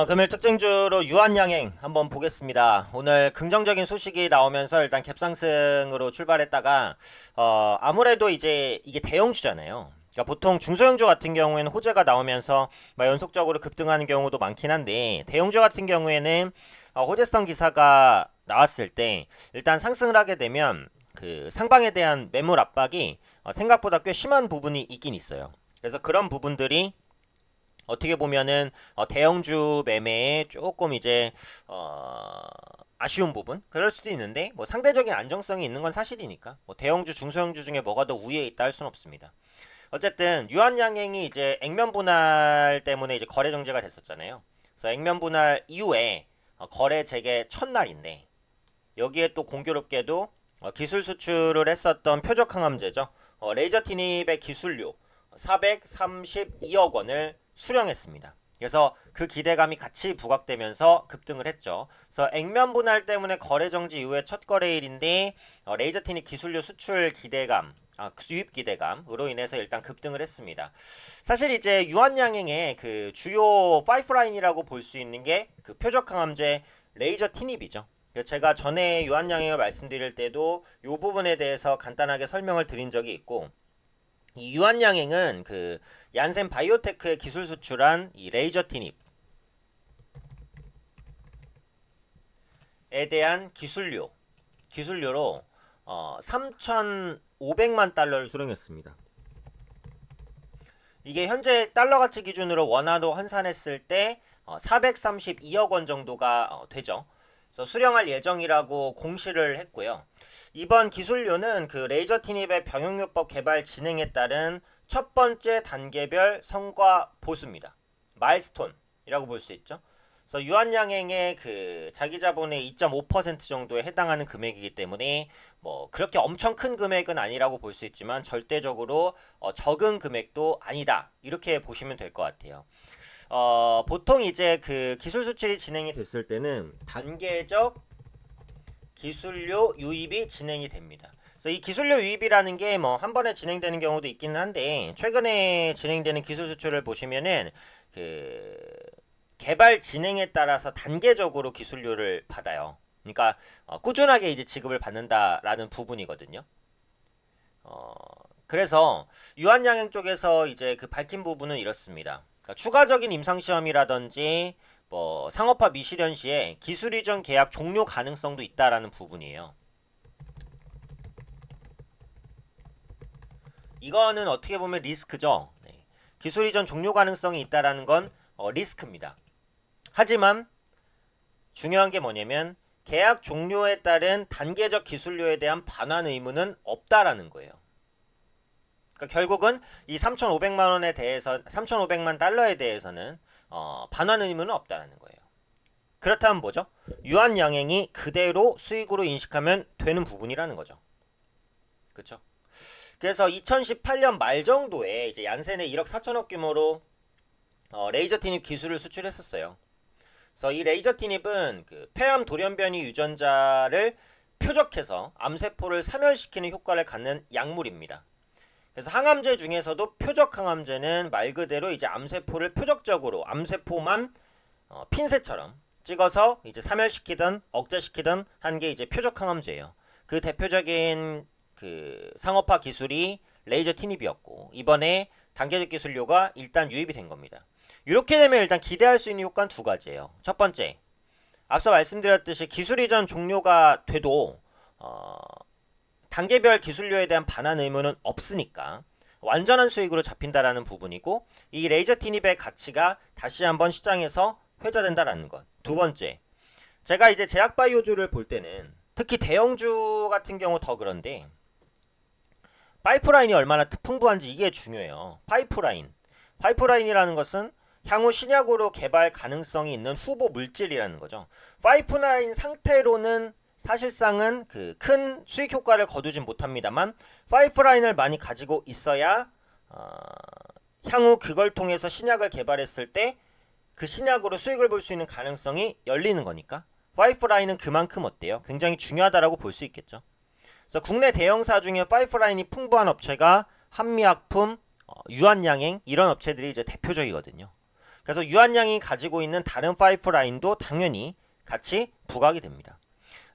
금일 특징주로 유한양행 한번 보겠습니다. 오늘 긍정적인 소식이 나오면서 일단 갭상승으로 출발했다가 아무래도 이제 이게 대형주잖아요. 그러니까 보통 중소형주 같은 경우에는 호재가 나오면서 막 연속적으로 급등하는 경우도 많긴 한데 대형주 같은 경우에는 호재성 기사가 나왔을 때 일단 상승을 하게 되면 그 상방에 대한 매물 압박이 생각보다 꽤 심한 부분이 있긴 있어요. 그래서 그런 부분들이 어떻게 보면은 대형주 매매에 조금 이제 아쉬운 부분 그럴 수도 있는데 뭐 상대적인 안정성이 있는 건 사실이니까 뭐 대형주 중소형주 중에 뭐가 더 우위에 있다 할 수는 없습니다. 어쨌든 유한양행이 이제 액면 분할 때문에 이제 거래 정지가 됐었잖아요. 그래서 액면 분할 이후에 거래 재개 첫날인데 여기에 또 공교롭게도 기술 수출을 했었던 표적 항암제죠. 레이저 티닙의 기술료 432억 원을 수령했습니다. 그래서 그 기대감이 같이 부각되면서 급등을 했죠. 그래서 액면 분할 때문에 거래 정지 이후에 첫 거래일인데 레이저 티닙 기술료 수출 기대감 수입 기대감으로 인해서 일단 급등을 했습니다. 사실 이제 유한양행의 그 주요 파이프라인이라고 볼 수 있는 게 그 표적 항암제 레이저 티닙이죠. 제가 전에 유한양행을 말씀드릴 때도 이 부분에 대해서 간단하게 설명을 드린 적이 있고 이 유한양행은 그 얀센 바이오테크의 기술 수출한 이 레이저 티닙에 대한 기술료로 3,500만 달러를 수령했습니다. 이게 현재 달러 가치 기준으로 원화로 환산했을 때 432억 원 정도가 되죠. 그래서 수령할 예정이라고 공시를 했고요. 이번 기술료는 그 레이저 티닙의 병용요법 개발 진행에 따른 첫 번째 단계별 성과 보수입니다. 마일스톤이라고 볼 수 있죠. 그래서 유한양행의 그 자기 자본의 2.5% 정도에 해당하는 금액이기 때문에 뭐 그렇게 엄청 큰 금액은 아니라고 볼 수 있지만 절대적으로 적은 금액도 아니다 이렇게 보시면 될 것 같아요. 보통 이제 그 기술 수출이 진행이 됐을 때는 단계적 기술료 유입이 진행이 됩니다. 그래서 이 기술료 유입이라는 게 뭐 한 번에 진행되는 경우도 있기는 한데 최근에 진행되는 기술 수출을 보시면은 그 개발 진행에 따라서 단계적으로 기술료를 받아요. 그러니까 꾸준하게 이제 지급을 받는다라는 부분이거든요. 어, 그래서 유한양행 쪽에서 이제 그 밝힌 부분은 이렇습니다. 그러니까 추가적인 임상 시험이라든지 뭐 상업화 미실현 시에 기술 이전 계약 종료 가능성도 있다라는 부분이에요. 이거는 어떻게 보면 리스크죠. 네. 기술 이전 종료 가능성이 있다라는 건 리스크입니다. 하지만 중요한 게 뭐냐면 계약 종료에 따른 단계적 기술료에 대한 반환 의무는 없다라는 거예요. 그러니까 결국은 이 3,500만 원에 대해서 3,500만 달러에 대해서는 반환 의무는 없다라는 거예요. 그렇다면 뭐죠? 유한양행이 그대로 수익으로 인식하면 되는 부분이라는 거죠. 그렇죠? 그래서 2018년 말 정도에 이제 얀센에 1억 4천억 규모로 레이저 티닙 기술을 수출했었어요. 그래서 이 레이저 티닙은 그 폐암 돌연변이 유전자를 표적해서 암세포를 사멸시키는 효과를 갖는 약물입니다. 그래서 항암제 중에서도 표적 항암제는 말 그대로 이제 암세포를 표적적으로 암세포만 핀셋처럼 찍어서 이제 사멸시키든 억제시키든 한 게 이제 표적 항암제예요. 그 대표적인 그 상업화 기술이 레이저 티닙이었고 이번에 단계적 기술료가 일단 유입이 된 겁니다. 이렇게 되면 일단 기대할 수 있는 효과는 두 가지예요. 첫 번째, 앞서 말씀드렸듯이 기술 이전 종료가 돼도 단계별 기술료에 대한 반환 의무는 없으니까 완전한 수익으로 잡힌다라는 부분이고 이 레이저 티닙의 가치가 다시 한번 시장에서 회자된다라는 것. 두 번째, 제가 이제 제약바이오주를 볼 때는 특히 대형주 같은 경우 더 그런데 파이프라인이 얼마나 풍부한지 이게 중요해요. 파이프라인이라는 것은 향후 신약으로 개발 가능성이 있는 후보 물질이라는 거죠. 파이프라인 상태로는 사실상은 그 큰 수익 효과를 거두진 못합니다만 파이프라인을 많이 가지고 있어야 향후 그걸 통해서 신약을 개발했을 때 그 신약으로 수익을 볼 수 있는 가능성이 열리는 거니까 파이프라인은 그만큼 어때요? 굉장히 중요하다라고 볼 수 있겠죠. 그래서 국내 대형사 중에 파이프라인이 풍부한 업체가 한미약품, 유한양행 이런 업체들이 이제 대표적이거든요. 그래서 유한양이 가지고 있는 다른 파이프라인도 당연히 같이 부각이 됩니다.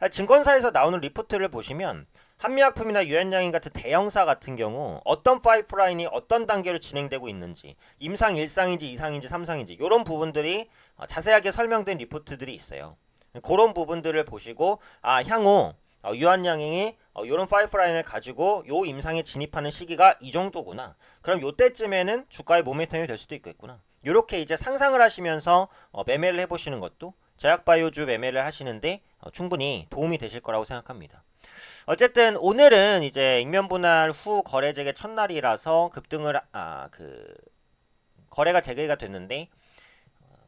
증권사에서 나오는 리포트를 보시면 한미약품이나 유한양행 같은 대형사 같은 경우 어떤 파이프라인이 어떤 단계로 진행되고 있는지, 임상 1상인지 2상인지 3상인지 이런 부분들이 자세하게 설명된 리포트들이 있어요. 그런 부분들을 보시고 향후 유한양행이 이런 파이프라인을 가지고 요 임상에 진입하는 시기가 이 정도구나. 그럼 요때쯤에는 주가의 모멘텀이 될 수도 있겠구나. 이렇게 이제 상상을 하시면서 매매를 해보시는 것도 제약바이오주 매매를 하시는데 충분히 도움이 되실 거라고 생각합니다. 어쨌든 오늘은 이제 익명 분할 후 거래 재개 첫날이라서 급등을 거래가 재개가 됐는데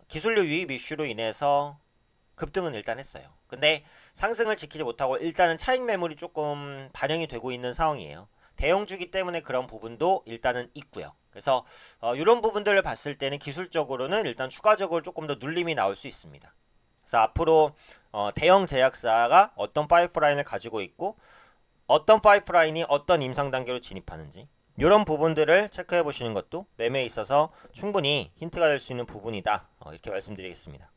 기술료 유입 이슈로 인해서 급등은 일단 했어요. 근데 상승을 지키지 못하고 일단은 차익 매물이 조금 반영이 되고 있는 상황이에요. 대형주기 때문에 그런 부분도 일단은 있고요. 그래서 이런 부분들을 봤을 때는 기술적으로는 일단 추가적으로 조금 더 눌림이 나올 수 있습니다. 그래서 앞으로 대형 제약사가 어떤 파이프라인을 가지고 있고 어떤 파이프라인이 어떤 임상 단계로 진입하는지 이런 부분들을 체크해 보시는 것도 매매에 있어서 충분히 힌트가 될 수 있는 부분이다. 이렇게 말씀드리겠습니다.